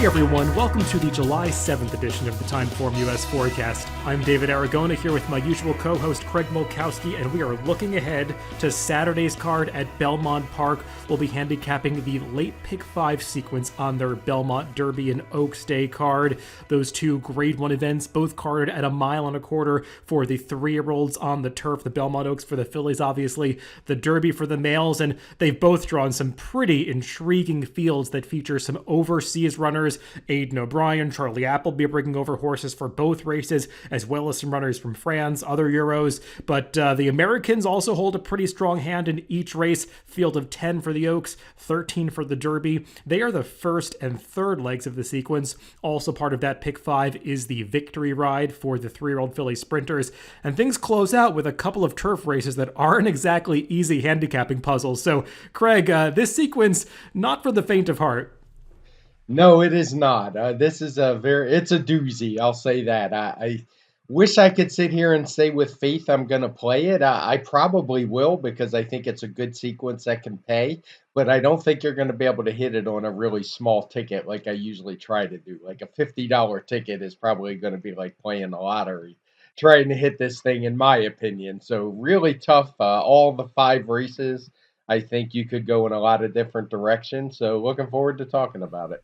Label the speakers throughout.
Speaker 1: Hey everyone, welcome to the July 7th edition of the TimeformUS Forecast. I'm David Aragona here with my usual co-host Craig Mulkowski, and we are looking ahead to Saturday's card at Belmont Park. We'll be handicapping the late pick 5 sequence on their Belmont Derby and Oaks Day card. Those two Grade 1 events, both carded at 1.25 miles for the 3-year-olds on the turf, the Belmont Oaks for the fillies, obviously, the Derby for the males, and they've both drawn some pretty intriguing fields that feature some overseas runners. Aidan O'Brien, Charlie Appleby bringing over horses for both races, as well as some runners from France, other Euros. But the Americans also hold a pretty strong hand in each race. Field of 10 for the Oaks, 13 for the Derby. They are the first and third legs of the sequence. Also part of that pick 5 is the victory ride for the 3-year-old filly sprinters. And things close out with a couple of turf races that aren't exactly easy handicapping puzzles. So, Craig, this sequence, not for the faint of heart.
Speaker 2: No, it is not. This is it's a doozy. I'll say that. I wish I could sit here and say with faith I'm going to play it. I probably will because I think it's a good sequence that can pay, but I don't think you're going to be able to hit it on a really small ticket like I usually try to do. Like a $50 ticket is probably going to be like playing the lottery, trying to hit this thing, in my opinion. So really tough. All the 5 races, I think you could go in a lot of different directions. So looking forward to talking about it.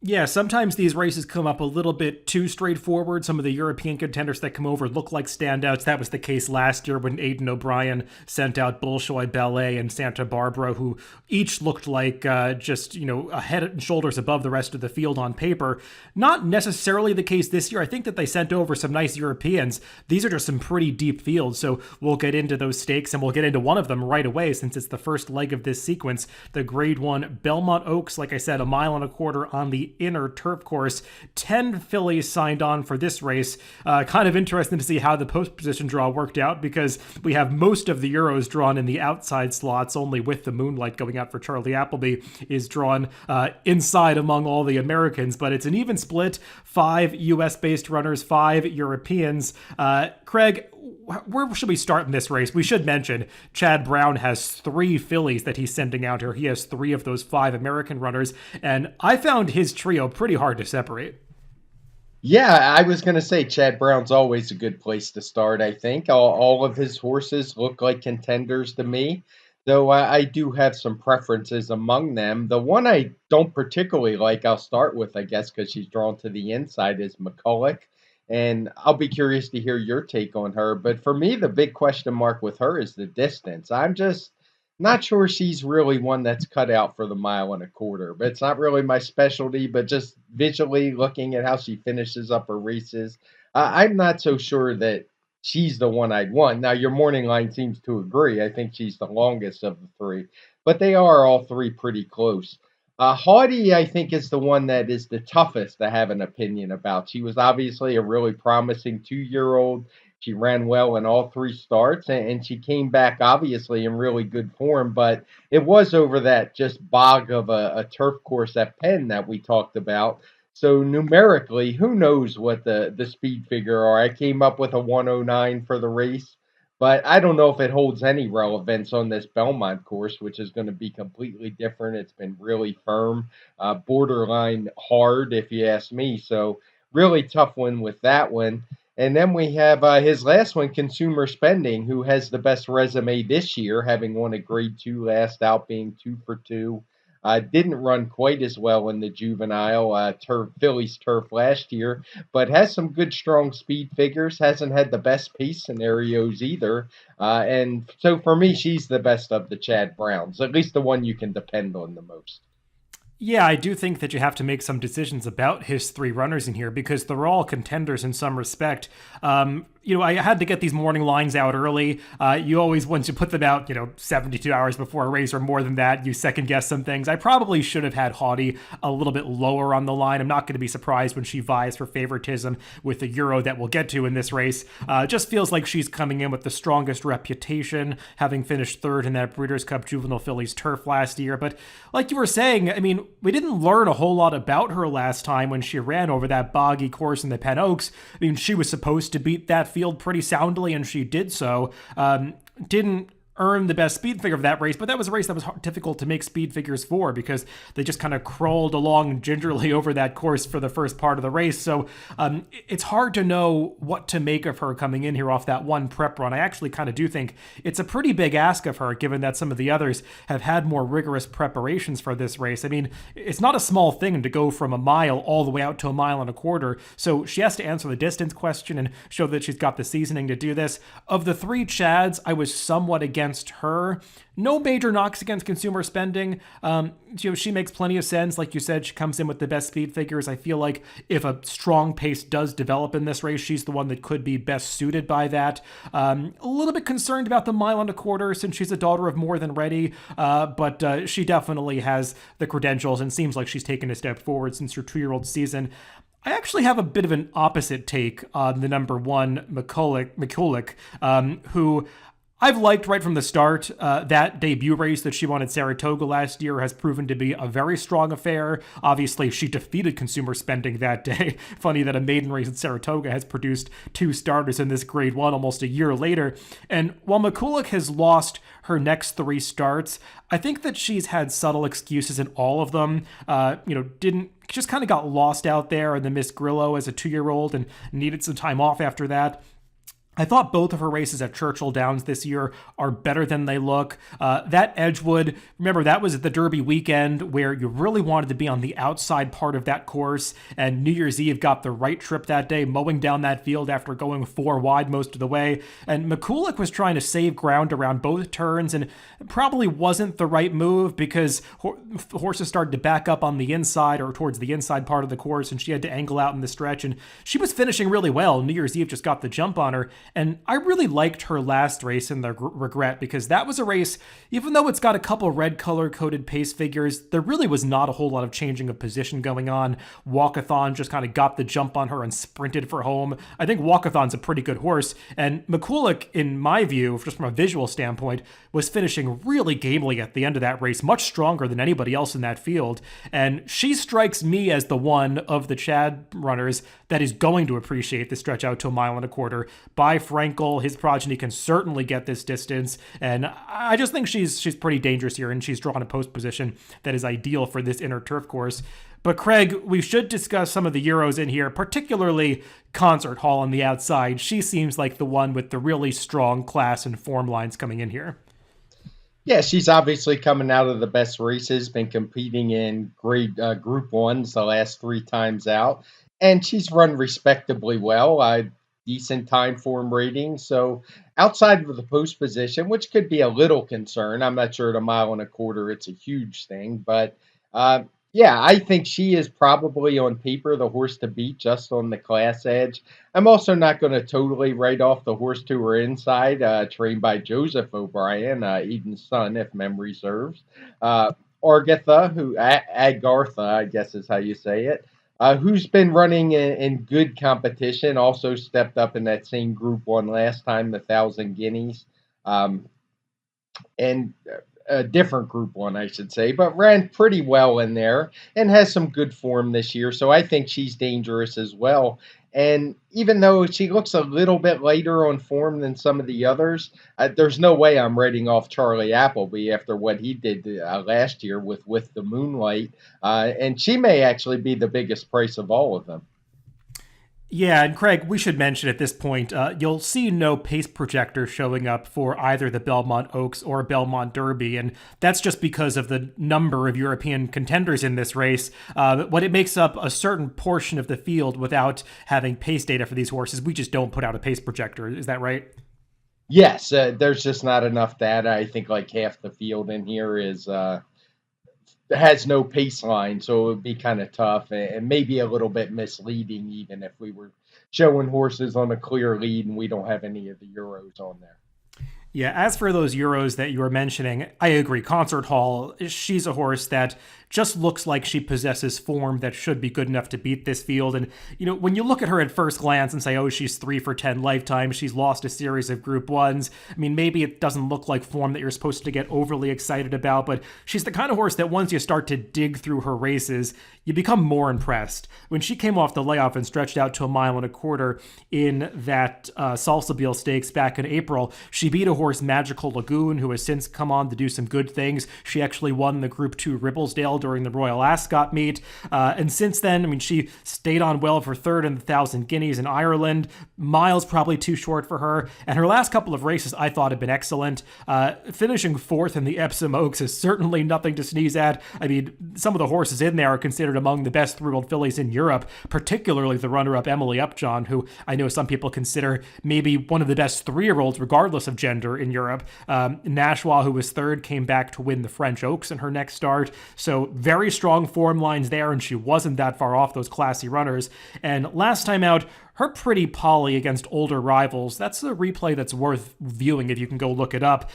Speaker 1: Yeah, sometimes these races come up a little bit too straightforward. Some of the European contenders that come over look like standouts. That was the case last year when Aidan O'Brien sent out Bolshoi Ballet and Santa Barbara, who each looked like just a head and shoulders above the rest of the field on paper. Not necessarily the case this year. I think that they sent over some nice Europeans. These are just some pretty deep fields, so we'll get into those stakes, and we'll get into one of them right away since it's the first leg of this sequence. The Grade 1 Belmont Oaks, like I said, 1.25 miles on the inner turf course. 10 fillies signed on for this race. Kind of interesting to see how the post position draw worked out because we have most of the Euros drawn in the outside slots, only with the Moonlight going out for Charlie Appleby is drawn inside among all the Americans, but it's an even split. 5 US-based runners, 5 Europeans. Craig, where should we start in this race? We should mention Chad Brown has 3 fillies that he's sending out here. He has 3 of those 5 American runners, and I found his trio pretty hard to separate.
Speaker 2: Yeah, I was going to say Chad Brown's always a good place to start, I think. All of his horses look like contenders to me, though I do have some preferences among them. The one I don't particularly like, I'll start with, I guess, because she's drawn to the inside, is McCulloch. And I'll be curious to hear your take on her. But for me, the big question mark with her is the distance. I'm just not sure she's really one that's cut out for the 1.25 miles. But it's not really my specialty, but just visually looking at how she finishes up her races, I'm not so sure that she's the one I'd want. Now, your morning line seems to agree. I think she's the longest of the 3, but they are all 3 pretty close. Haughty, I think, is the one that is the toughest to have an opinion about. She was obviously a really promising 2-year-old. She ran well in all 3 starts, and she came back, obviously, in really good form. But it was over that just bog of a turf course at Penn that we talked about. So numerically, who knows what the speed figure are. I came up with a 109 for the race. But I don't know if it holds any relevance on this Belmont course, which is going to be completely different. It's been really firm, borderline hard, if you ask me. So really tough one with that one. And then we have his last one, Consumer Spending, who has the best resume this year, having won a Grade 2 last out, being 2 for 2. Didn't run quite as well in the juvenile Phillies turf last year, but has some good, strong speed figures. Hasn't had the best pace scenarios either. And so for me, she's the best of the Chad Browns, at least the one you can depend on the most.
Speaker 1: Yeah, I do think that you have to make some decisions about his 3 runners in here because they're all contenders in some respect. I had to get these morning lines out early. You always, once you put them out, 72 hours before a race or more than that, you second guess some things. I probably should have had Haughty a little bit lower on the line. I'm not going to be surprised when she vies for favoritism with the Euro that we'll get to in this race. Just feels like she's coming in with the strongest reputation, having finished 3rd in that Breeders' Cup Juvenile Fillies turf last year. But like you were saying, I mean, we didn't learn a whole lot about her last time when she ran over that boggy course in the Penn Oaks. I mean, she was supposed to beat that field pretty soundly, and she did so. Didn't earn the best speed figure of that race, but that was a race that was difficult to make speed figures for because they just kind of crawled along gingerly over that course for the first part of the race. So it's hard to know what to make of her coming in here off that one prep run. I actually kind of do think it's a pretty big ask of her, given that some of the others have had more rigorous preparations for this race. I mean, it's not a small thing to go from a mile all the way out to a mile and a quarter. So she has to answer the distance question and show that she's got the seasoning to do this. Of the three Chads, I was somewhat against her. No major knocks against consumer spending. She makes plenty of sense. Like you said, she comes in with the best speed figures. I feel like if a strong pace does develop in this race, she's the one that could be best suited by that. A little bit concerned about the mile and a quarter since she's a daughter of More Than Ready, but she definitely has the credentials and seems like she's taken a step forward since her 2-year-old season. I actually have a bit of an opposite take on the number one McCulloch, who I've liked right from the start. That debut race that she won at Saratoga last year has proven to be a very strong affair. Obviously, she defeated consumer spending that day. Funny that a maiden race at Saratoga has produced 2 starters in this Grade 1 almost a year later. And while McCulloch has lost her next 3 starts, I think that she's had subtle excuses in all of them. Just kind of got lost out there in the Miss Grillo as a 2-year-old and needed some time off after that. I thought both of her races at Churchill Downs this year are better than they look. That Edgewood, remember, that was at the Derby weekend where you really wanted to be on the outside part of that course, and New Year's Eve got the right trip that day, mowing down that field after going 4 wide most of the way. And McCulloch was trying to save ground around both turns, and it probably wasn't the right move because horses started to back up on the inside or towards the inside part of the course, and she had to angle out in the stretch, and she was finishing really well. New Year's Eve just got the jump on her. And I really liked her last race in the Regret because that was a race, even though it's got a couple red color coded pace figures, there really was not a whole lot of changing of position going on. Walkathon just kind of got the jump on her and sprinted for home. I think Walkathon's a pretty good horse, and McCulloch, in my view, just from a visual standpoint, was finishing really gamely at the end of that race, much stronger than anybody else in that field. And she strikes me as the one of the Chad runners that is going to appreciate the stretch out to a mile and a quarter. By Frankel, his progeny can certainly get this distance, and I just think she's pretty dangerous here, and she's drawn a post position that is ideal for this inner turf course. But Craig, we should discuss some of the Euros in here, particularly Concert Hall on the outside. She seems like the one with the really strong class and form lines coming in here.
Speaker 2: Yeah, she's obviously coming out of the best races, been competing in Group 1s the last 3 times out, and she's run respectably well. Decent time form rating. So outside of the post position, which could be a little concern, I'm not sure at a mile and a quarter it's a huge thing, but I think she is probably on paper the horse to beat just on the class edge. I'm also not going to totally write off the horse to her inside, trained by Joseph O'Brien, Eden's son, if memory serves. Agartha, I guess is how you say it. Who's been running in good competition, also stepped up in that same Group 1 last time, the 1,000 Guineas, and a different Group 1, I should say, but ran pretty well in there and has some good form this year, so I think she's dangerous as well. And even though she looks a little bit later on form than some of the others, there's no way I'm writing off Charlie Appleby after what he did last year with the Moonlight. And she may actually be the biggest price of all of them.
Speaker 1: Yeah, and Craig, we should mention at this point, you'll see no pace projector showing up for either the Belmont Oaks or Belmont Derby, and that's just because of the number of European contenders in this race. When it makes up a certain portion of the field without having pace data for these horses, we just don't put out a pace projector. Is that right?
Speaker 2: Yes, there's just not enough data. I think like half the field in here has no pace line, so it would be kind of tough and maybe a little bit misleading even if we were showing horses on a clear lead and we don't have any of the Euros on there.
Speaker 1: Yeah, as for those Euros that you were mentioning, I agree. Concert Hall, she's a horse that just looks like she possesses form that should be good enough to beat this field. And, when you look at her at first glance and say, oh, she's 3 for 10 lifetime, she's lost a series of Group 1s. I mean, maybe it doesn't look like form that you're supposed to get overly excited about, but she's the kind of horse that once you start to dig through her races, you become more impressed. When she came off the layoff and stretched out to a mile and a quarter in that Salsabil Stakes back in April, she beat a horse course, Magical Lagoon, who has since come on to do some good things. She actually won the Group 2 Ribblesdale during the Royal Ascot meet. And since then, I mean, she stayed on well for third in the 1,000 Guineas in Ireland. Miles probably too short for her. And her last couple of races I thought had been excellent. Finishing fourth in the Epsom Oaks is certainly nothing to sneeze at. I mean, some of the horses in there are considered among the best three-year-old fillies in Europe, particularly the runner-up Emily Upjohn, who I know some people consider maybe one of the best three-year-olds regardless of gender in Europe. Nashwa, who was third, came back to win the French Oaks in her next start. So very strong form lines there, and she wasn't that far off those classy runners. And last time out, her Pretty Polly against older rivals, that's a replay that's worth viewing if you can go look it up.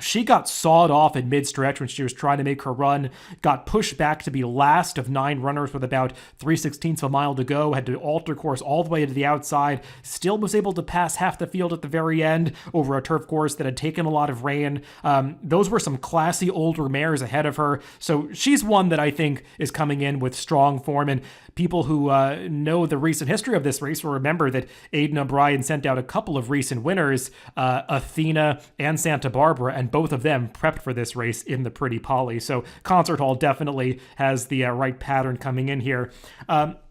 Speaker 1: She got sawed off in mid-stretch when she was trying to make her run, got pushed back to be last of 9 runners with about 3/16 of a mile to go, had to alter course all the way to the outside, still was able to pass half the field at the very end over a turf course that had taken a lot of rain. Those were some classy older mares ahead of her, so she's one that I think is coming in with strong form, and people who know the recent history of this race will remember that Aidan O'Brien sent out a couple of recent winners, Athena and Santa Barbara, and both of them prepped for this race in the Pretty Polly. So Concert Hall definitely has the right pattern coming in here.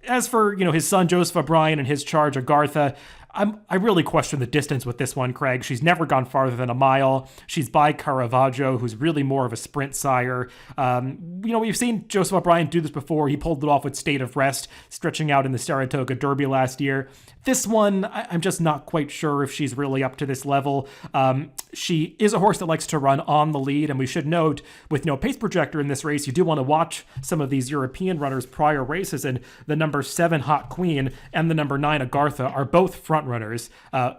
Speaker 1: As for his son Joseph O'Brien and his charge Agartha, I really question the distance with this one, Craig. She's never gone farther than a mile. She's by Caravaggio, who's really more of a sprint sire. We've seen Joseph O'Brien do this before. He pulled it off with State of Rest, stretching out in the Saratoga Derby last year. This one, I'm just not quite sure if she's really up to this level. She is a horse that likes to run on the lead, and we should note, with no pace projector in this race, you do want to watch some of these European runners' prior races, and the number 7 Hot Queen and the number 9 Agartha are both front runners.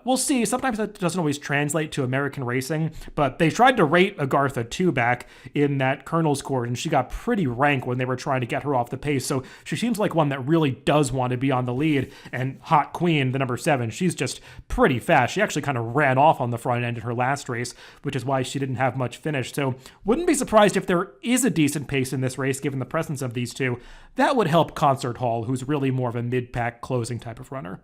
Speaker 1: We'll see. Sometimes that doesn't always translate to American racing, but they tried to rate Agartha 2 back in that Colonel's Court, and she got pretty rank when they were trying to get her off the pace, so she seems like one that really does want to be on the lead. And Hot Queen, the number 7, she's just pretty fast. She actually kind of ran off on the front end in her last race, which is why she didn't have much finish. So wouldn't be surprised if there is a decent pace in this race given the presence of these two. That would help Concert Hall, who's really more of a mid-pack closing type of runner.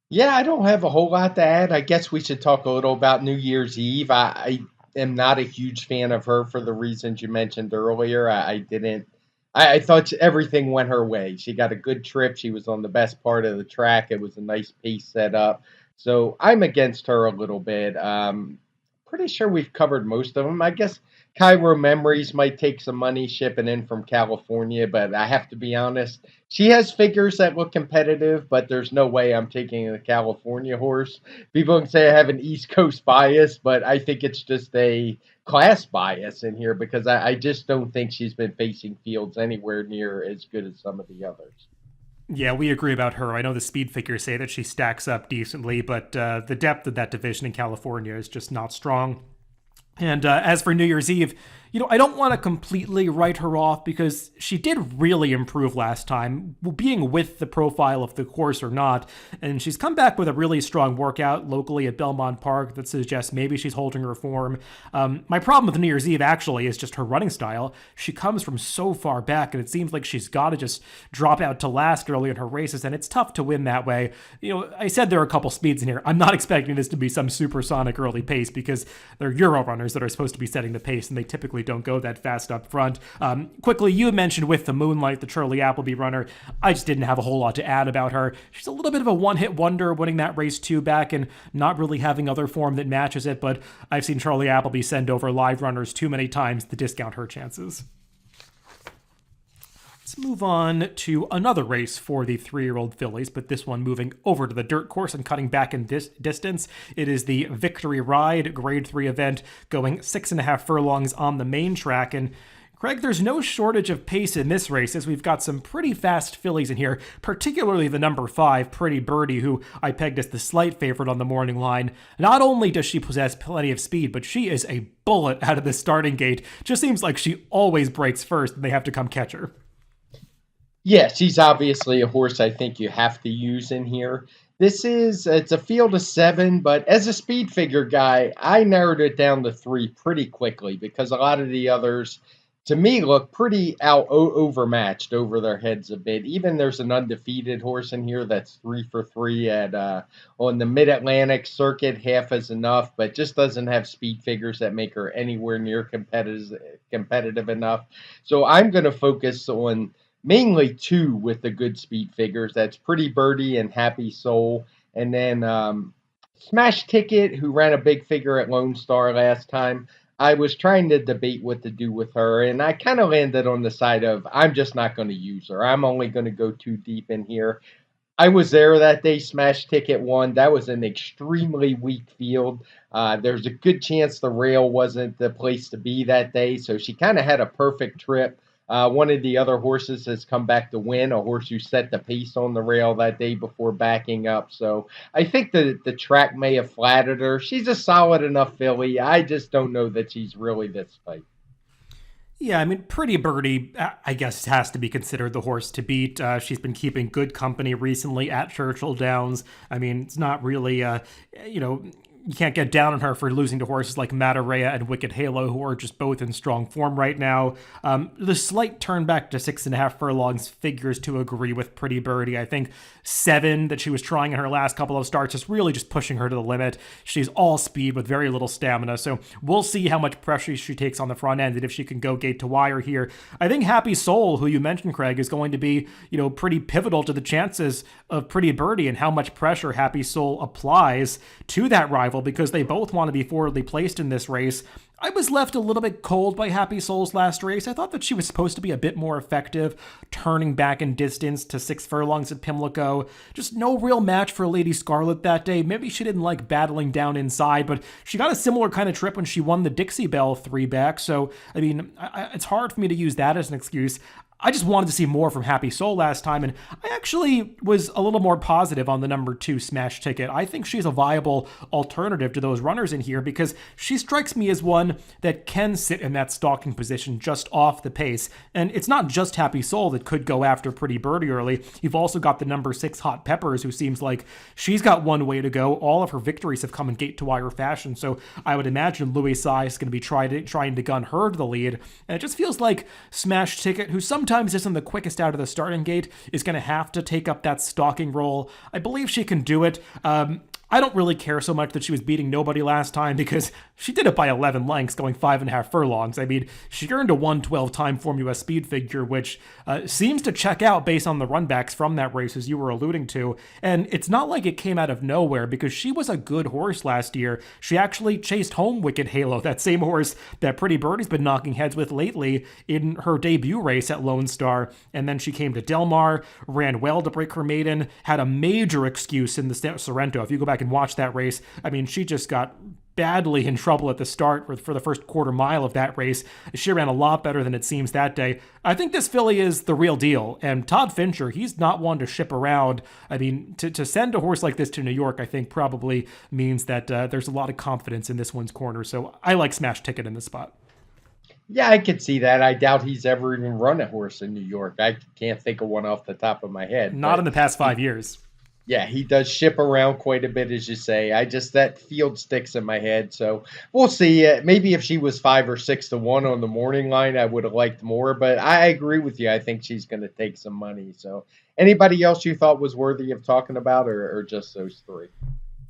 Speaker 2: Yeah, I don't have a whole lot to add. I guess we should talk a little about New Year's Eve. I am not a huge fan of her for the reasons you mentioned earlier. I thought everything went her way. She got a good trip. She was on the best part of the track. It was a nice pace set up. So I'm against her a little bit. Pretty sure we've covered most of them. I guess Cairo Memories might take some money shipping in from California, but I have to be honest. She has figures that look competitive, but there's no way I'm taking a California horse. People can say I have an East Coast bias, but I think it's just a class bias in here because I just don't think she's been facing fields anywhere near as good as some of the others.
Speaker 1: Yeah, we agree about her. I know the speed figures say that she stacks up decently, but the depth of that division in California is just not strong. And as for New Year's Eve, I don't want to completely write her off because she did really improve last time, being with the profile of the course or not. And she's come back with a really strong workout locally at Belmont Park that suggests maybe she's holding her form. My problem with New Year's Eve actually is just her running style. She comes from so far back, and it seems like she's got to just drop out to last early in her races, and it's tough to win that way. I said there are a couple speeds in here. I'm not expecting this to be some supersonic early pace because they're Euro runners that are supposed to be setting the pace, and they typically don't go that fast up front. Quickly, you mentioned With the Moonlight, the Charlie Appleby runner. I just didn't have a whole lot to add about her. She's a little bit of a one-hit wonder, winning that race 2 back and not really having other form that matches it, but I've seen Charlie Appleby send over live runners too many times to discount her chances. Let's move on to another race for the 3-year-old fillies, but this one moving over to the dirt course and cutting back in distance. It is the Victory Ride Grade 3 event going 6.5 furlongs on the main track. And Craig, there's no shortage of pace in this race as we've got some pretty fast fillies in here, particularly the number 5, Pretty Birdie, who I pegged as the slight favorite on the morning line. Not only does she possess plenty of speed, but she is a bullet out of the starting gate. Just seems like she always breaks first and they have to come catch her.
Speaker 2: Yeah, she's obviously a horse I think you have to use in here. It's a field of 7, but as a speed figure guy, I narrowed it down to 3 pretty quickly because a lot of the others to me look pretty overmatched over their heads a bit. Even there's an undefeated horse in here that's 3 for 3 at on the Mid Atlantic circuit, half is enough, but just doesn't have speed figures that make her anywhere near competitive enough. So I'm going to focus on mainly two with the good speed figures. That's Pretty Birdie and Happy Soul, and then Smash Ticket, who ran a big figure at Lone Star last time. I was trying to debate what to do with her, and I kind of landed on the side of I'm just not going to use her. I'm only going to go too deep in here. I was there that day. Smash Ticket won. That was an extremely weak field. There's a good chance the rail wasn't the place to be that day, so she kind of had a perfect trip. One of the other horses has come back to win, a horse who set the pace on the rail that day before backing up. So I think the track may have flattered her. She's a solid enough filly. I just don't know that she's really this type.
Speaker 1: Yeah, I mean, Pretty Birdie, I guess, has to be considered the horse to beat. She's been keeping good company recently at Churchill Downs. I mean, it's not really, you can't get down on her for losing to horses like Matarea and Wicked Halo, who are just both in strong form right now. The slight turn back to 6.5 furlongs figures to agree with Pretty Birdie. I think 7 that she was trying in her last couple of starts is really just pushing her to the limit. She's all speed with very little stamina, so we'll see how much pressure she takes on the front end and if she can go gate to wire here. I think Happy Soul, who you mentioned, Craig, is going to be, pretty pivotal to the chances of Pretty Birdie and how much pressure Happy Soul applies to that rival, because they both want to be forwardly placed in this race. I was left a little bit cold by Happy Soul's last race. I thought that she was supposed to be a bit more effective, turning back in distance to 6 furlongs at Pimlico. Just no real match for Lady Scarlet that day. Maybe she didn't like battling down inside, but she got a similar kind of trip when she won the Dixie Belle 3-back. So, I mean, it's hard for me to use that as an excuse. I just wanted to see more from Happy Soul last time, and I actually was a little more positive on the number 2 Smash Ticket. I think she's a viable alternative to those runners in here because she strikes me as one that can sit in that stalking position just off the pace. And it's not just Happy Soul that could go after Pretty Birdie early. You've also got the number 6 Hot Peppers, who seems like she's got one way to go. All of her victories have come in gate-to-wire fashion, so I would imagine Louis Sai is going to be trying to gun her to the lead. And it just feels like Smash Ticket, who sometimes isn't the quickest out of the starting gate, is going to have to take up that stalking role. I believe she can do it. I don't really care so much that she was beating nobody last time because she did it by 11 lengths, going 5.5 furlongs. I mean, she earned a 112 TimeformUS speed figure, which seems to check out based on the runbacks from that race, as you were alluding to. And it's not like it came out of nowhere because she was a good horse last year. She actually chased home Wicked Halo, that same horse that Pretty Birdie's been knocking heads with lately, in her debut race at Lone Star. And then she came to Del Mar, ran well to break her maiden, had a major excuse in the Sorrento. If you go back and watch that race, I mean, she just got badly in trouble at the start for the first quarter mile of that race. She ran a lot better than it seems that day. I think this filly is the real deal, and Todd Fincher, he's not one to ship around. I mean, to send a horse like this to New York, I think probably means that there's a lot of confidence in this one's corner, so I like Smash Ticket in this spot.
Speaker 2: Yeah, I could see that. I doubt he's ever even run a horse in New York. I can't think of one off the top of my head.
Speaker 1: Not in the past 5 years.
Speaker 2: Yeah, he does ship around quite a bit, as you say. That field sticks in my head. So we'll see. Maybe if she was 5 or 6 to 1 on the morning line, I would have liked more. But I agree with you. I think she's going to take some money. So anybody else you thought was worthy of talking about, or just those 3?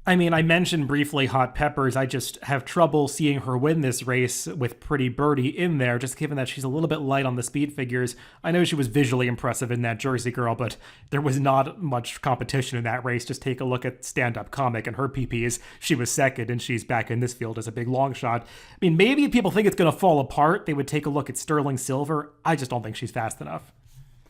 Speaker 1: I mean, I mentioned briefly Hot Peppers. I just have trouble seeing her win this race with Pretty Birdie in there, just given that she's a little bit light on the speed figures. I know she was visually impressive in that Jersey Girl, but there was not much competition in that race. Just take a look at Stand Up Comic and her PPs. She was second, and she's back in this field as a big long shot. I mean, maybe if people think it's going to fall apart, they would take a look at Sterling Silver. I just don't think she's fast enough.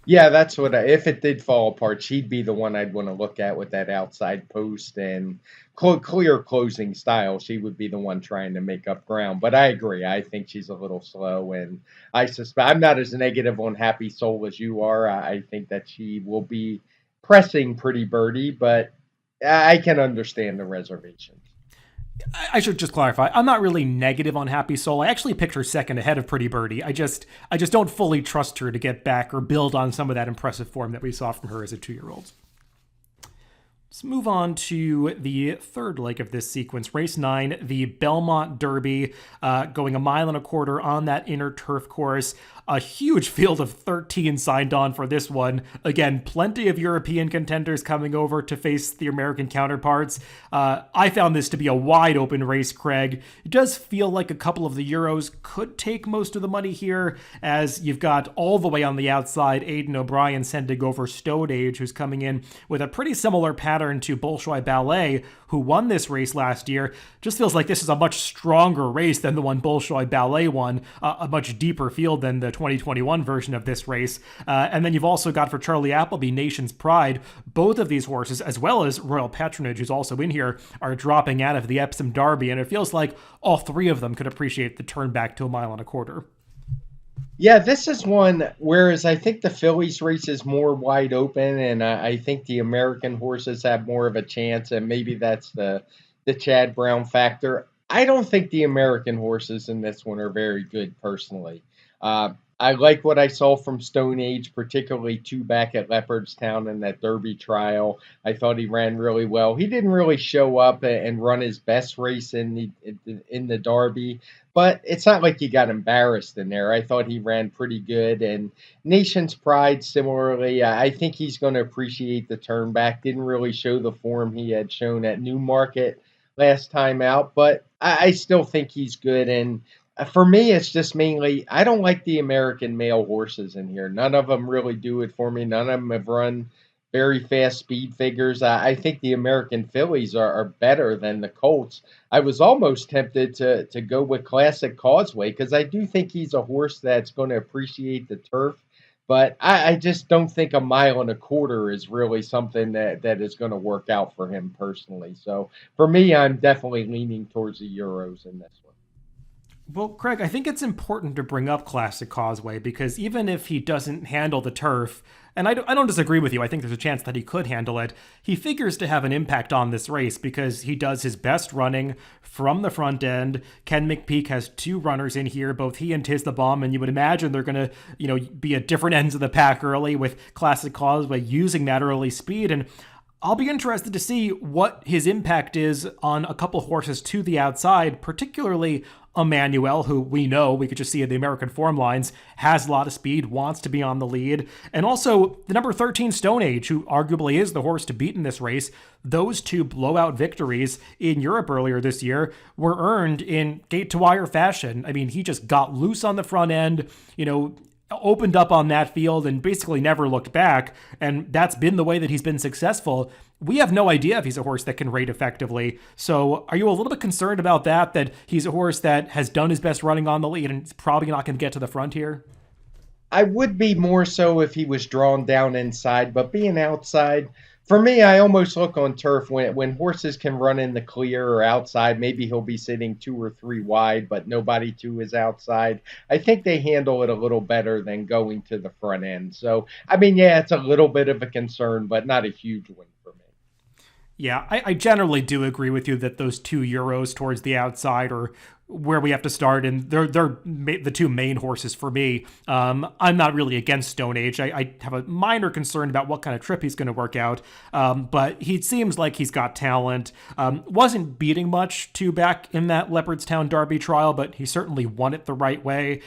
Speaker 2: Yeah, that's what if it did fall apart, she'd be the one I'd want to look at with that outside post and clear closing style. She would be the one trying to make up ground. But I agree. I think she's a little slow, and I suspect I'm not as negative on Happy Soul as you are. I think that she will be pressing Pretty Birdie, but I can understand the reservations.
Speaker 1: I should just clarify. I'm not really negative on Happy Soul. I actually picked her second ahead of Pretty Birdie. I just don't fully trust her to get back or build on some of that impressive form that we saw from her as a 2-year-old. Let's move on to the third leg of this sequence, race 9, the Belmont Derby, going 1.25 miles on that inner turf course. A huge field of 13 signed on for this one. Again, plenty of European contenders coming over to face the American counterparts. I found this to be a wide open race, Craig. It does feel like a couple of the Euros could take most of the money here, as you've got all the way on the outside Aidan O'Brien sending over Stone Age, who's coming in with a pretty similar pattern to Bolshoi Ballet, who won this race last year. Just feels like this is a much stronger race than the one Bolshoi Ballet won, a much deeper field than the 2021 version of this race. And then you've also got for Charlie Appleby, Nation's Pride. Both of these horses, as well as Royal Patronage, who's also in here, are dropping out of the Epsom Derby, and it feels like all three of them could appreciate the turn back to 1.25 miles.
Speaker 2: Yeah, this is one, whereas I think the Phillies race is more wide open, and I think the American horses have more of a chance, and maybe that's the Chad Brown factor. I don't think the American horses in this one are very good, personally. I like what I saw from Stone Age, particularly 2 back at Leopardstown in that Derby trial. I thought he ran really well. He didn't really show up and run his best race in the Derby, but it's not like he got embarrassed in there. I thought he ran pretty good. And Nation's Pride, similarly, I think he's going to appreciate the turn back. Didn't really show the form he had shown at Newmarket last time out, but I still think he's good. And for me, it's just mainly, I don't like the American male horses in here. None of them really do it for me. None of them have run very fast speed figures. I think the American fillies are better than the Colts. I was almost tempted to go with Classic Causeway, because I do think he's a horse that's going to appreciate the turf. But I just don't think 1.25 miles is really something that is going to work out for him personally. So for me, I'm definitely leaning towards the Euros in this one.
Speaker 1: Well, Craig, I think it's important to bring up Classic Causeway, because even if he doesn't handle the turf, and I don't disagree with you, I think there's a chance that he could handle it, he figures to have an impact on this race because he does his best running from the front end. Ken McPeak has 2 runners in here, both he and Tiz the Bomb, and you would imagine they're going to, be at different ends of the pack early, with Classic Causeway using that early speed. And I'll be interested to see what his impact is on a couple horses to the outside, particularly Emmanuel, who we could just see in the American form lines, has a lot of speed, wants to be on the lead. And also the number 13 Stone Age, who arguably is the horse to beat in this race. Those 2 blowout victories in Europe earlier this year were earned in gate-to-wire fashion. I mean, he just got loose on the front end, opened up on that field and basically never looked back. And that's been the way that he's been successful. We have no idea if he's a horse that can rate effectively. So are you a little bit concerned about that he's a horse that has done his best running on the lead and is probably not going to get to the front here?
Speaker 2: I would be more so if he was drawn down inside, but being outside, for me, I almost look on turf when horses can run in the clear or outside. Maybe he'll be sitting 2 or 3 wide, but nobody to his outside. I think they handle it a little better than going to the front end. So, I mean, yeah, it's a little bit of a concern, but not a huge one for me.
Speaker 1: Yeah, I generally do agree with you that those 2 Euros towards the outside are where we have to start, and they're the 2 main horses for me. I'm not really against Stone Age. I have a minor concern about what kind of trip he's going to work out, but he seems like he's got talent. Wasn't beating much 2 back in that Leopardstown Derby trial, but he certainly won it the right way.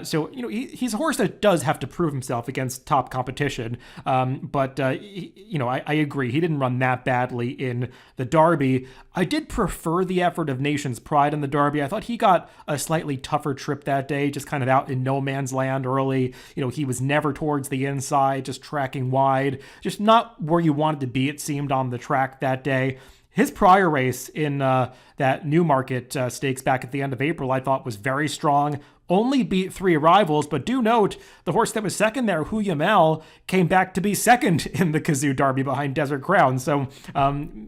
Speaker 1: So he's a horse that does have to prove himself against top competition. But I agree, he didn't run that badly in the Derby. I did prefer the effort of Nation's Pride in the Derby. I thought he got a slightly tougher trip that day, just kind of out in no man's land early. He was never towards the inside, just tracking wide, just not where you wanted to be, it seemed, on the track that day. His prior race in that Newmarket Stakes back at the end of April, I thought was very strong. Only beat 3 rivals, but do note the horse that was second there, Huyamel, came back to be second in the Kazoo Derby behind Desert Crown. So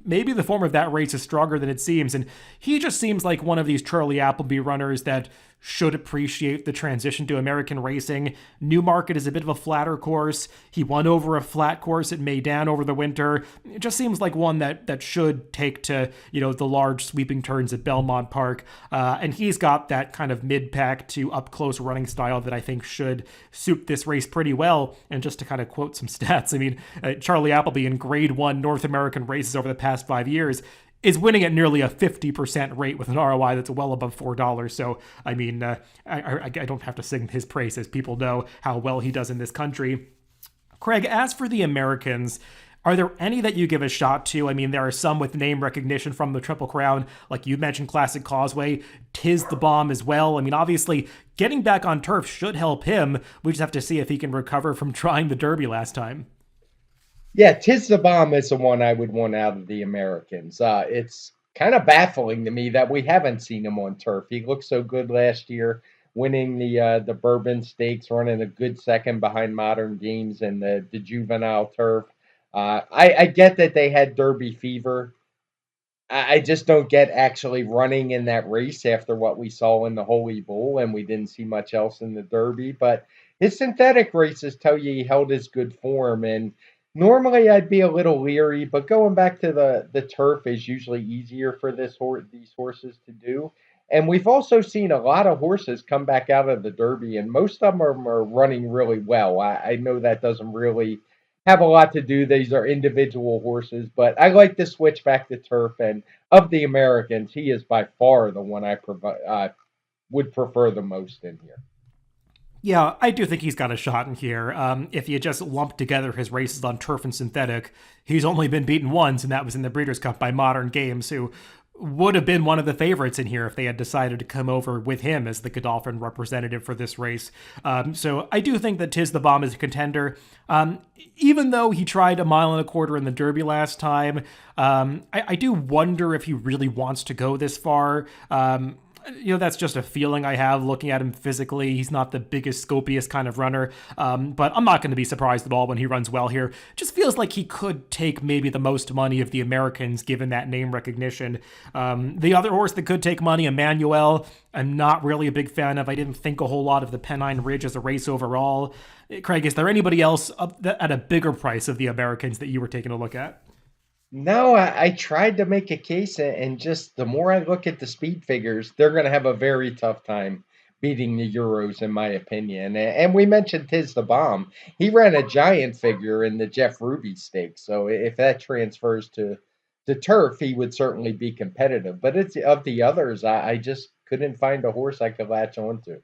Speaker 1: maybe the form of that race is stronger than it seems. And he just seems like one of these Charlie Appleby runners that should appreciate the transition to American racing. Newmarket is a bit of a flatter course. He won over a flat course at Meydan over the winter. It just seems like one that should take to, the large sweeping turns at Belmont Park. And he's got that kind of mid-pack to up-close running style that I think should suit this race pretty well. And just to kind of quote some stats, I mean, Charlie Appleby in Grade 1 North American races over the past 5 years is winning at nearly a 50% rate with an ROI that's well above $4. So, I mean, I don't have to sing his praises. People know how well he does in this country. Craig, as for the Americans, are there any that you give a shot to? I mean, there are some with name recognition from the Triple Crown, like you mentioned, Classic Causeway, Tiz the Bomb as well. I mean, obviously, getting back on turf should help him. We just have to see if he can recover from trying the Derby last time.
Speaker 2: Yeah, Tiz the Bomb is the one I would want out of the Americans. It's kind of baffling to me that we haven't seen him on turf. He looked so good last year, winning the Bourbon Stakes, running a good second behind Modern Games and the juvenile turf. I get that they had Derby fever. I just don't get actually running in that race after what we saw in the Holy Bull, and we didn't see much else in the Derby. But his synthetic races tell you he held his good form, and normally I'd be a little leery, but going back to the turf is usually easier for these horses to do. And we've also seen a lot of horses come back out of the Derby, and most of them are running really well. I know that doesn't really have a lot to do. These are individual horses, but I like to switch back to turf. And of the Americans, he is by far the one I would prefer the most in here.
Speaker 1: Yeah, I do think he's got a shot in here. If you just lump together his races on turf and synthetic, he's only been beaten once, and that was in the Breeders' Cup by Modern Games, who would have been one of the favorites in here if they had decided to come over with him as the Godolphin representative for this race. So I do think that Tiz the Bomb is a contender. Even though he tried 1.25 miles in the Derby last time, I do wonder if he really wants to go this far. That's just a feeling I have looking at him physically. He's not the biggest, scopiest kind of runner, but I'm not going to be surprised at all when he runs well here. Just feels like he could take maybe the most money of the Americans, given that name recognition. The other horse that could take money, Emmanuel, I'm not really a big fan of. I didn't think a whole lot of the Pennine Ridge as a race overall. Craig, is there anybody else at a bigger price of the Americans that you were taking a look at?
Speaker 2: No, I tried to make a case, and just the more I look at the speed figures, they're going to have a very tough time beating the Euros, in my opinion. And we mentioned Tiz the Bomb. He ran a giant figure in the Jeff Ruby Stakes, so if that transfers to turf, he would certainly be competitive. But it's of the others, I just couldn't find a horse I could latch onto.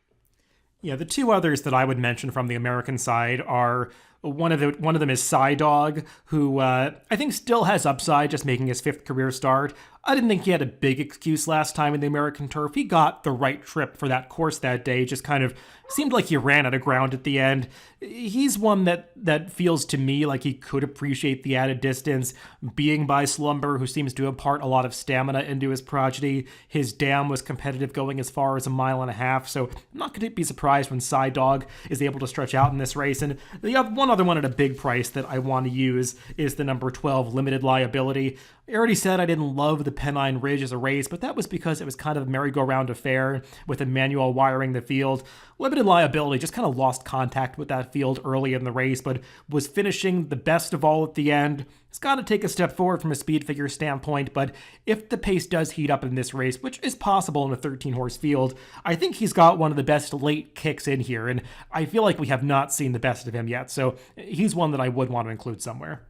Speaker 1: Yeah, the two others that I would mention from the American side are one of them is Dog, who I think still has upside, just making his 5th career start. I didn't think he had a big excuse last time in the American turf. He got the right trip for that course that day. Just kind of seemed like he ran out of ground at the end. He's one that feels to me like he could appreciate the added distance, being by Slumber, who seems to impart a lot of stamina into his progeny. His dam was competitive going as far as 1.5 miles, so I'm not going to be surprised when Dog is able to stretch out in this race. And the one other one at a big price that I want to use is the number 12 Limited Liability. I already said I didn't love the Pennine Ridge as a race, but that was because it was kind of a merry-go-round affair with Emmanuel wiring the field. Limited Liability just kind of lost contact with that field early in the race, but was finishing the best of all at the end. It's got to take a step forward from a speed figure standpoint, but if the pace does heat up in this race, which is possible in a 13-horse field, I think he's got one of the best late kicks in here, and I feel like we have not seen the best of him yet, so he's one that I would want to include somewhere.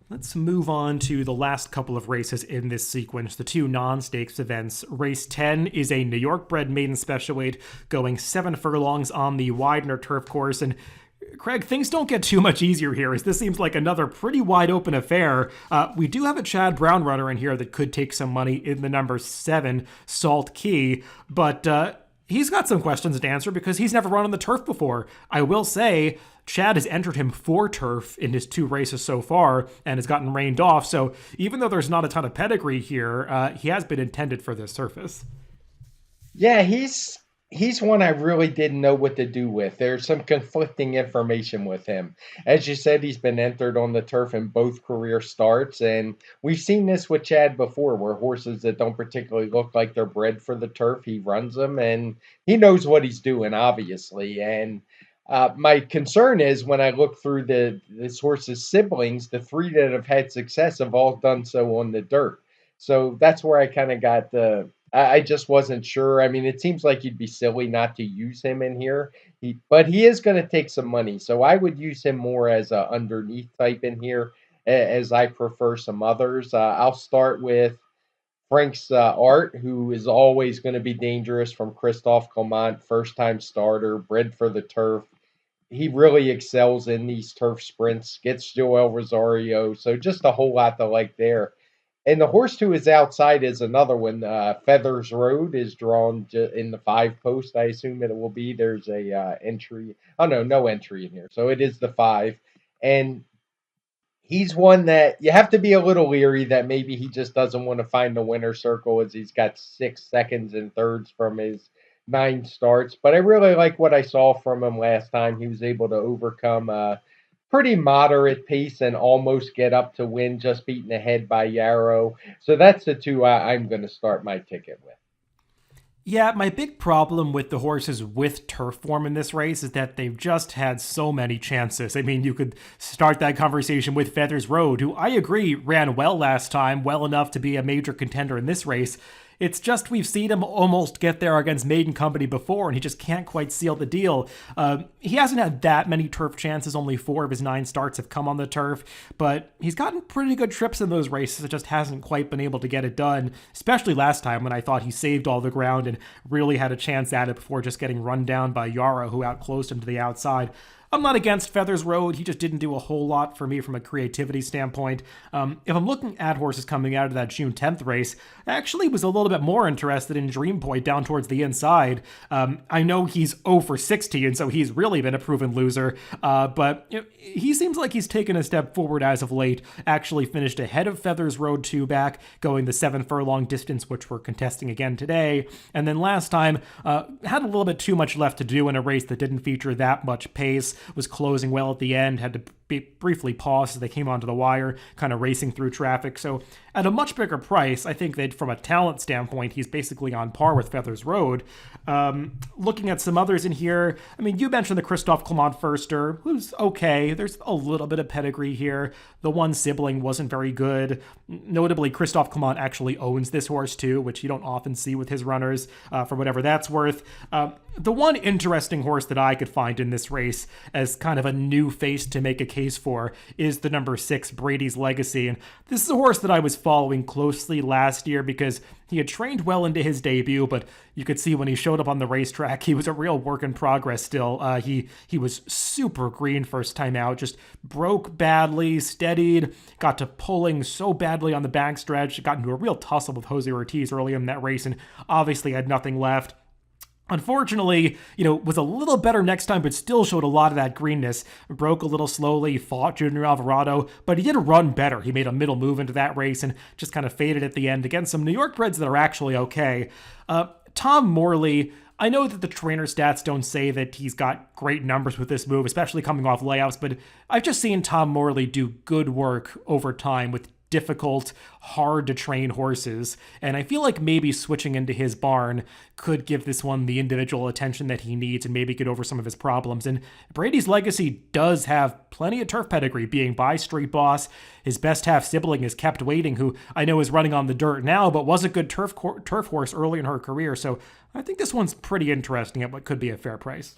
Speaker 1: Let's move on to the last couple of races in this sequence, the two non-stakes events. Race 10 is a New York-bred maiden special weight going 7 furlongs on the Widener turf course. And Craig, things don't get too much easier here, as this seems like another pretty wide-open affair. We do have a Chad Brown runner in here that could take some money in the number 7, Salt Key, but he's got some questions to answer because he's never run on the turf before. I will say, Chad has entered him for turf in his 2 races so far and has gotten rained off. So even though there's not a ton of pedigree here, he has been intended for this surface.
Speaker 2: Yeah, he's he's one I really didn't know what to do with. There's some conflicting information with him. As you said, he's been entered on the turf in both career starts, and we've seen this with Chad before, where horses that don't particularly look like they're bred for the turf, he runs them, and he knows what he's doing, obviously. And my concern is when I look through this horse's siblings, the three that have had success have all done so on the dirt. So that's where I kind of got I just wasn't sure. I mean, it seems like you'd be silly not to use him in here. But he is going to take some money, so I would use him more as a underneath type in here, as I prefer some others. I'll start with Frank's Art, who is always going to be dangerous from Christophe Clement, first time starter, bred for the turf. He really excels in these turf sprints, gets Joel Rosario, so just a whole lot to like there. And the horse to his outside is another one. Feathers Road is drawn in the 5 post. I assume it will be. There's a entry. Oh no, no entry in here. So it is the 5, and he's one that you have to be a little leery that maybe he just doesn't want to find the winner circle as he's got 6 seconds and thirds from his 9 starts. But I really like what I saw from him last time. He was able to overcome a pretty moderate pace and almost get up to win, just beaten ahead by Yarrow. So that's the two I'm going to start my ticket with.
Speaker 1: Yeah, my big problem with the horses with turf form in this race is that they've just had so many chances. I mean, you could start that conversation with Feathers Road, who I agree ran well last time, well enough to be a major contender in this race. It's just we've seen him almost get there against Maiden Company before, and he just can't quite seal the deal. He hasn't had that many turf chances. Only 4 of his 9 starts have come on the turf, but he's gotten pretty good trips in those races. It just hasn't quite been able to get it done, especially last time when I thought he saved all the ground and really had a chance at it before just getting run down by Yara, who outclosed him to the outside. I'm not against Feathers Road. He just didn't do a whole lot for me from a creativity standpoint. If I'm looking at horses coming out of that June 10th race, I actually was a little bit more interested in Dream Point down towards the inside. I know he's 0 for 16, so he's really been a proven loser, but he seems like he's taken a step forward as of late. Actually finished ahead of Feathers Road 2 back, going the 7 furlong distance, which we're contesting again today. And then last time, had a little bit too much left to do in a race that didn't feature that much pace. Was closing well at the end, had to briefly pause as they came onto the wire, kind of racing through traffic. So at a much bigger price, I think that from a talent standpoint, he's basically on par with Feathers Road. Looking at some others in here, I mean, you mentioned the Christophe Clement Firster, who's okay. There's a little bit of pedigree here. The one sibling wasn't very good. Notably, Christophe Clement actually owns this horse too, which you don't often see with his runners, for whatever that's worth. The one interesting horse that I could find in this race as kind of a new face to make a case for is the number 6 Brady's Legacy. And this is a horse that I was following closely last year because he had trained well into his debut, but you could see when he showed up on the racetrack, he was a real work in progress still. He was super green first time out, just broke badly, steadied, got to pulling so badly on the backstretch, got into a real tussle with Jose Ortiz early in that race, and obviously had nothing left. Unfortunately, was a little better next time, but still showed a lot of that greenness. Broke a little slowly, fought Junior Alvarado, but he did run better. He made a middle move into that race and just kind of faded at the end against some New York breds that are actually okay. Tom Morley, I know that the trainer stats don't say that he's got great numbers with this move, especially coming off layouts, but I've just seen Tom Morley do good work over time with difficult, hard to train horses, and I feel like maybe switching into his barn could give this one the individual attention that he needs and maybe get over some of his problems. And Brady's Legacy does have plenty of turf pedigree, being by Street Boss. His best half sibling is Kept Waiting, who I know is running on the dirt now, but was a good turf horse early in her career, so I think this one's pretty interesting at what could be a fair price.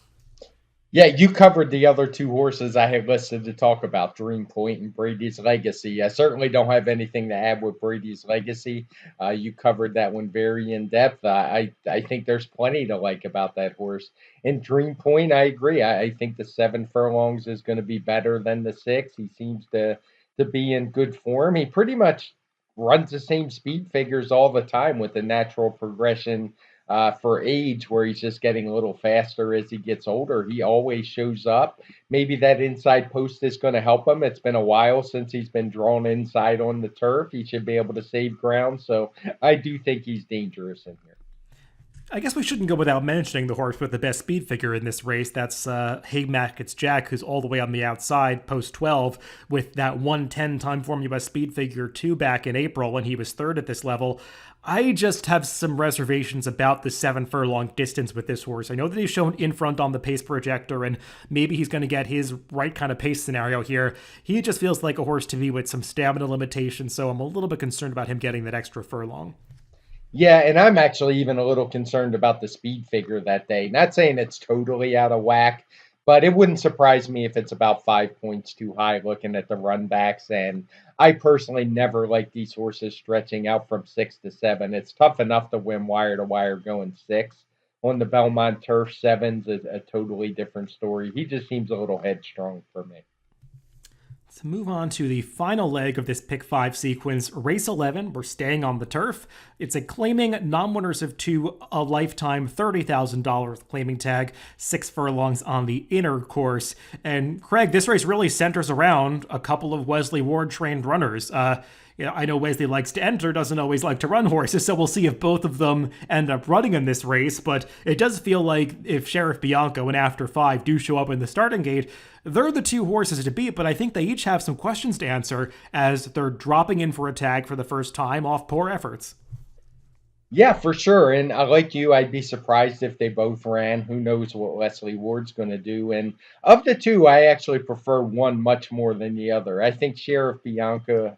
Speaker 2: Yeah, you covered the other 2 horses I had listed to talk about, Dream Point and Brady's Legacy. I certainly don't have anything to add with Brady's Legacy. You covered that one very in depth. I think there's plenty to like about that horse. And Dream Point, I agree. I think the 7 furlongs is going to be better than the 6. He seems to be in good form. He pretty much runs the same speed figures all the time with the natural progression for age, where he's just getting a little faster as he gets older. He always shows up. Maybe that inside post is going to help him. It's been a while since he's been drawn inside on the turf. He should be able to save ground. So I do think he's dangerous in here.
Speaker 1: I guess we shouldn't go without mentioning the horse with the best speed figure in this race. That's Haymack It's Jack, who's all the way on the outside, post 12, with that 110 TimeformUS speed figure 2 back in April when he was third at this level. I just have some reservations about the 7 furlong distance with this horse. I know that he's shown in front on the pace projector, and maybe he's going to get his right kind of pace scenario here. He just feels like a horse to me with some stamina limitations, so I'm a little bit concerned about him getting that extra furlong.
Speaker 2: Yeah, and I'm actually even a little concerned about the speed figure that day. Not saying it's totally out of whack, but it wouldn't surprise me if it's about 5 points too high looking at the run backs. And I personally never like these horses stretching out from 6 to 7. It's tough enough to win wire to wire going 6. On the Belmont turf, 7's a totally different story. He just seems a little headstrong for me.
Speaker 1: Let's move on to the final leg of this Pick 5 sequence, Race 11. We're staying on the turf. It's a claiming non-winners of 2, a lifetime $30,000 claiming tag, 6 furlongs on the inner course. And Craig, this race really centers around a couple of Wesley Ward trained runners. I know Wesley likes to enter, doesn't always like to run horses, so we'll see if both of them end up running in this race, but it does feel like if Sheriff Bianco and After 5 do show up in the starting gate, they're the 2 horses to beat, but I think they each have some questions to answer as they're dropping in for a tag for the first time off poor efforts.
Speaker 2: Yeah, for sure. And like you, I'd be surprised if they both ran. Who knows what Wesley Ward's going to do. And of the 2, I actually prefer one much more than the other. I think Sheriff Bianco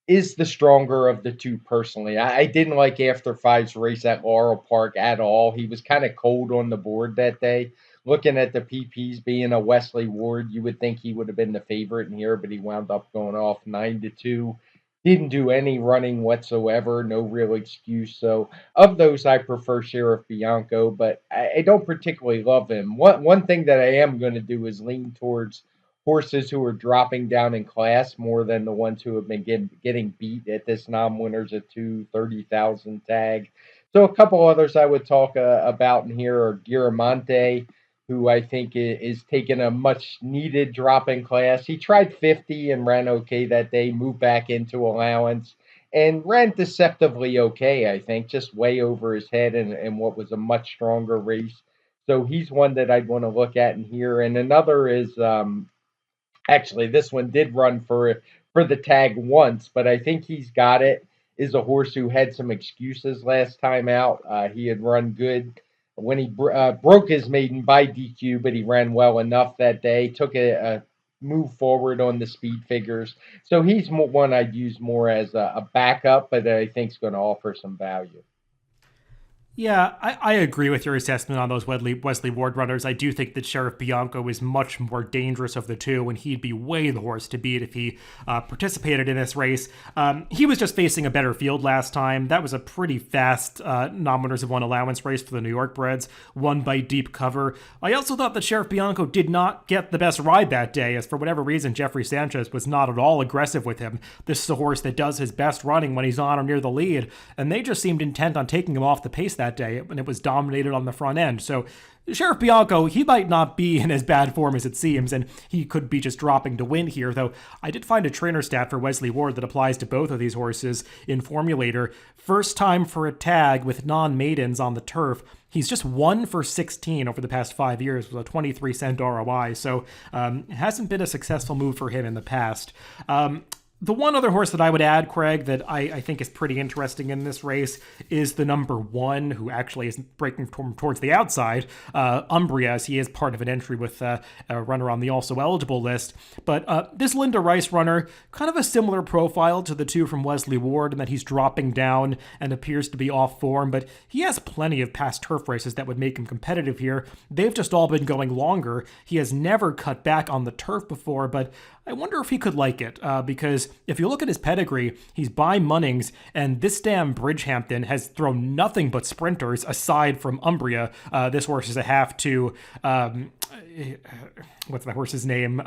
Speaker 2: is the stronger of the 2 personally. I didn't like After 5's race at Laurel Park at all. He was kind of cold on the board that day. Looking at the PPs being a Wesley Ward, you would think he would have been the favorite in here, but he wound up going off 9-2. Didn't do any running whatsoever, no real excuse. So of those, I prefer Sheriff Bianco, but I don't particularly love him. One thing that I am going to do is lean towards horses who are dropping down in class more than the ones who have been getting beat at this non-winners at 230,000 tag. So a couple others I would talk about in here are Giramonte, who I think is taking a much needed drop in class. He tried 50 and ran okay that day, moved back into allowance, and ran deceptively okay, I think, just way over his head in what was a much stronger race. So he's one that I'd want to look at in here. And another is actually, this one did run for the tag once, but I think he's got it. Is a horse who had some excuses last time out. He had run good when he broke his maiden by DQ, but he ran well enough that day. Took a move forward on the speed figures. So he's one I'd use more as a backup, but I think is going to offer some value.
Speaker 1: Yeah, I agree with your assessment on those Wesley Ward runners. I do think that Sheriff Bianco is much more dangerous of the 2, and he'd be way the horse to beat if he participated in this race. He was just facing a better field last time. That was a pretty fast non-winners of 1 allowance race for the New York breds, won by deep cover. I also thought that Sheriff Bianco did not get the best ride that day, as for whatever reason, Jeffrey Sanchez was not at all aggressive with him. This is a horse that does his best running when he's on or near the lead, and they just seemed intent on taking him off the pace that day, and it was dominated on the front end. So Sheriff Bianco, he might not be in as bad form as it seems, and he could be just dropping to win here, though I did find a trainer stat for Wesley Ward that applies to both of these horses in Formulator. First time for a tag with non-maidens on the turf. He's just 1 for 16 over the past 5 years with a 23-cent ROI, so it hasn't been a successful move for him in the past. The one other horse that I would add, Craig, that I think is pretty interesting in this race is the number 1, who actually is breaking towards the outside, Umbria, as he is part of an entry with a runner on the also eligible list. But this Linda Rice runner, kind of a similar profile to the 2 from Wesley Ward in that he's dropping down and appears to be off form, but he has plenty of past turf races that would make him competitive here. They've just all been going longer. He has never cut back on the turf before, but I wonder if he could like it, because if you look at his pedigree, he's by Munnings, and this damn Bridgehampton has thrown nothing but sprinters aside from Umbria. This horse is a half to what's that horse's name?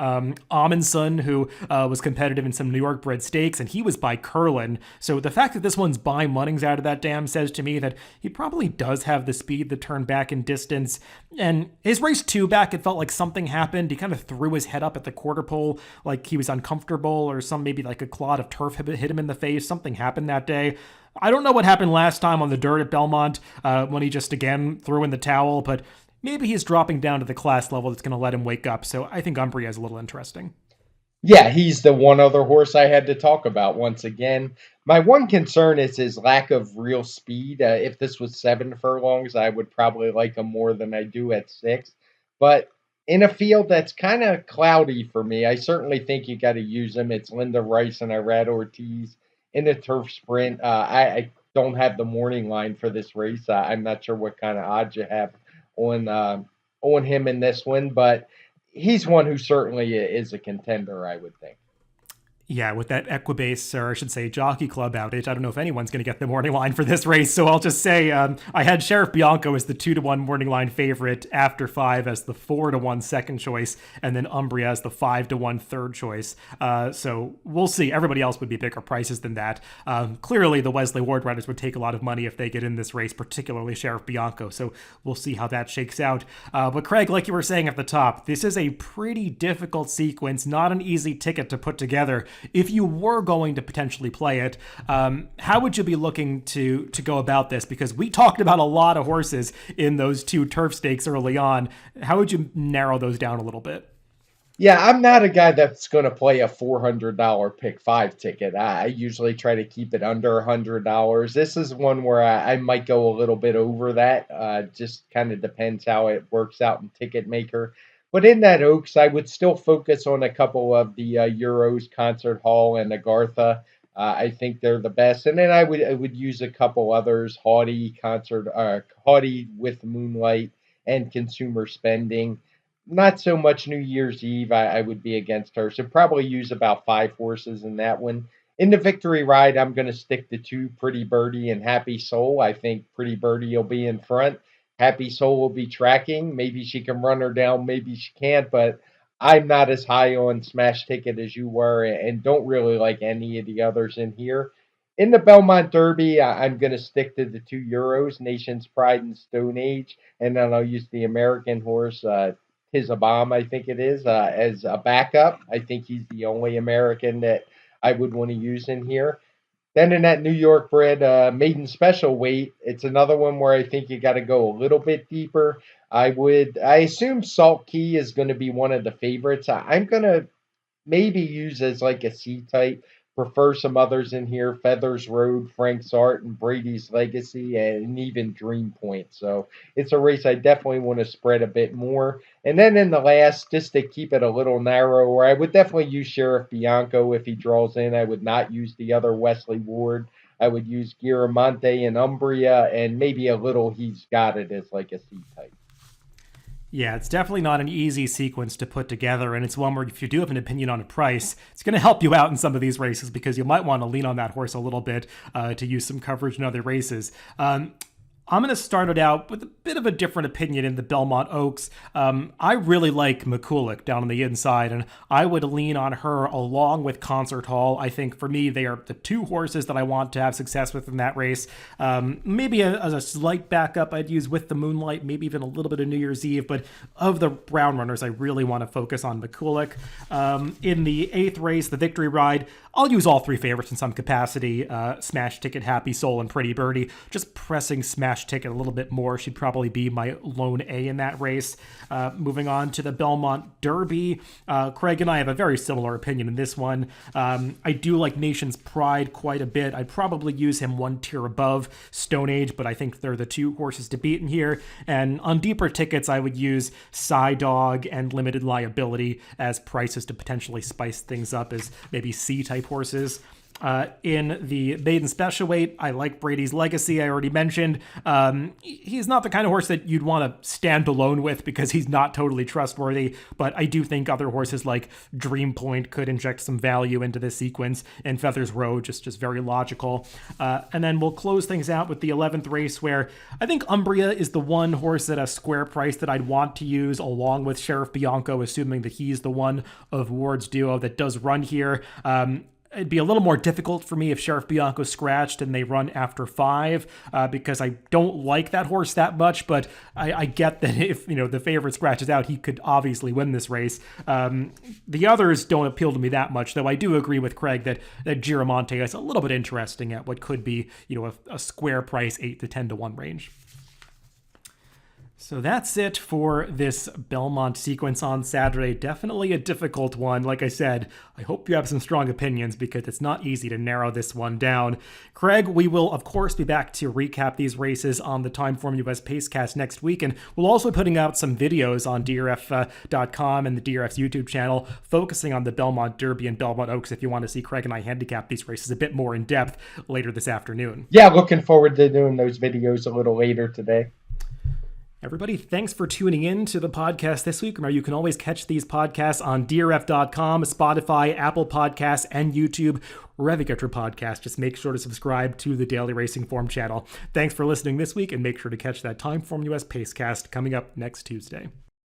Speaker 1: Amundsen, who was competitive in some New York bred stakes, and he was by Curlin. So the fact that this one's by Munnings out of that dam says to me that he probably does have the speed to turn back in distance. And his race 2 back, it felt like something happened. He kind of threw his head up at the quarter pole like he was uncomfortable, or maybe like a clod of turf hit him in the face. Something happened that day. I don't know what happened last time on the dirt at Belmont when he just again threw in the towel, but maybe he's dropping down to the class level that's going to let him wake up. So I think Umbria is a little interesting.
Speaker 2: Yeah, he's the one other horse I had to talk about once again. My one concern is his lack of real speed. If this was 7 furlongs, I would probably like him more than I do at 6. But in a field that's kind of cloudy for me, I certainly think you got to use him. It's Linda Rice and Irad Ortiz in a turf sprint. I don't have the morning line for this race. I'm not sure what kind of odds you have on him in this one, but he's one who certainly is a contender, I would think.
Speaker 1: Yeah, with that Equibase, or I should say Jockey Club outage, I don't know if anyone's going to get the morning line for this race, so I'll just say I had Sheriff Bianco as the 2-1 morning line favorite, After 5 as the 4-1 second choice, and then Umbria as the 5-1 third choice. So we'll see. Everybody else would be bigger prices than that. Clearly, the Wesley Ward riders would take a lot of money if they get in this race, particularly Sheriff Bianco, so we'll see how that shakes out. But Craig, like you were saying at the top, this is a pretty difficult sequence, not an easy ticket to put together. If you were going to potentially play it, how would you be looking to go about this? Because we talked about a lot of horses in those 2 turf stakes early on. How would you narrow those down a little bit?
Speaker 2: Yeah, I'm not a guy that's going to play a $400 pick 5 ticket. I usually try to keep it under $100. This is one where I might go a little bit over that. Just kind of depends how it works out in Ticketmaker. But in that Oaks, I would still focus on a couple of the Euros, Concert Hall, and Agartha. I think they're the best. And then I would use a couple others, Haughty with Moonlight and Consumer Spending. Not so much New Year's Eve. I would be against her. So probably use about 5 horses in that one. In the Victory Ride, I'm going to stick to 2, Pretty Birdie and Happy Soul. I think Pretty Birdie will be in front. Happy Soul will be tracking. Maybe she can run her down, maybe she can't, but I'm not as high on Smash Ticket as you were and don't really like any of the others in here. In the Belmont Derby, I'm going to stick to the 2 Euros, Nation's Pride and Stone Age, and then I'll use the American horse, Tizabam, I think it is, as a backup. I think he's the only American that I would want to use in here. Then in that New York bred maiden special weight, it's another one where I think you got to go a little bit deeper. I assume Salt Key is going to be one of the favorites. I'm going to maybe use as like a C type. Prefer some others in here: Feathers Road, Frank's Art, and Brady's Legacy, and even Dream Point. So it's a race I definitely want to spread a bit more. And then in the last, just to keep it a little narrower, I would definitely use Sheriff Bianco if he draws in. I would not use the other Wesley Ward. I would use Giramonte and Umbria, and maybe a little He's Got It as like a C type.
Speaker 1: Yeah, it's definitely not an easy sequence to put together, and it's one where if you do have an opinion on a price, it's going to help you out in some of these races because you might want to lean on that horse a little bit to use some coverage in other races. I'm going to start it out with a bit of a different opinion in the Belmont Oaks. I really like McCulloch down on the inside, and I would lean on her along with Concert Hall. I think for me, they are the 2 horses that I want to have success with in that race. Maybe as a slight backup, I'd use With the Moonlight, maybe even a little bit of New Year's Eve, but of the brown runners, I really want to focus on McCulloch. In the 8th race, the Victory Ride, I'll use all 3 favorites in some capacity, Smash Ticket, Happy Soul, and Pretty Birdie. Just pressing Smash Ticket a little bit more. She'd probably be my lone A in that race. Moving on to the Belmont Derby, Craig and I have a very similar opinion in this one. I do like Nation's Pride quite a bit. I'd probably use him 1 tier above Stone Age, but I think they're the 2 horses to beat in here. And on deeper tickets, I would use Psy Dog and Limited Liability as prices to potentially spice things up as maybe C-type horses. In the maiden special weight, I like Brady's Legacy, I already mentioned. He's not the kind of horse that you'd want to stand alone with because he's not totally trustworthy, but I do think other horses like Dream Point could inject some value into this sequence, and Feathers Row just very logical. And then we'll close things out with the 11th race, where I think Umbria is the one horse at a square price that I'd want to use along with Sheriff Bianco, assuming that he's the one of Ward's duo that does run here. It'd be a little more difficult for me if Sheriff Bianco scratched and they run after 5, because I don't like that horse that much, but I get that if, the favorite scratches out, he could obviously win this race. The others don't appeal to me that much, though I do agree with Craig that Giramonte is a little bit interesting at what could be, a square price 8 to 10 to 1 range. So that's it for this Belmont sequence on Saturday. Definitely a difficult one. Like I said, I hope you have some strong opinions because it's not easy to narrow this one down. Craig, we will, of course, be back to recap these races on the TimeformUS Pacecast next week, and we'll also be putting out some videos on DRF.com and the DRF's YouTube channel focusing on the Belmont Derby and Belmont Oaks if you want to see Craig and I handicap these races a bit more in depth later this afternoon.
Speaker 2: Yeah, looking forward to doing those videos a little later today.
Speaker 1: Everybody, thanks for tuning in to the podcast this week. Remember, you can always catch these podcasts on DRF.com, Spotify, Apple Podcasts, and YouTube, wherever you get your podcast. Just make sure to subscribe to the Daily Racing Form channel. Thanks for listening this week, and make sure to catch that TimeformUS Pacecast coming up next Tuesday.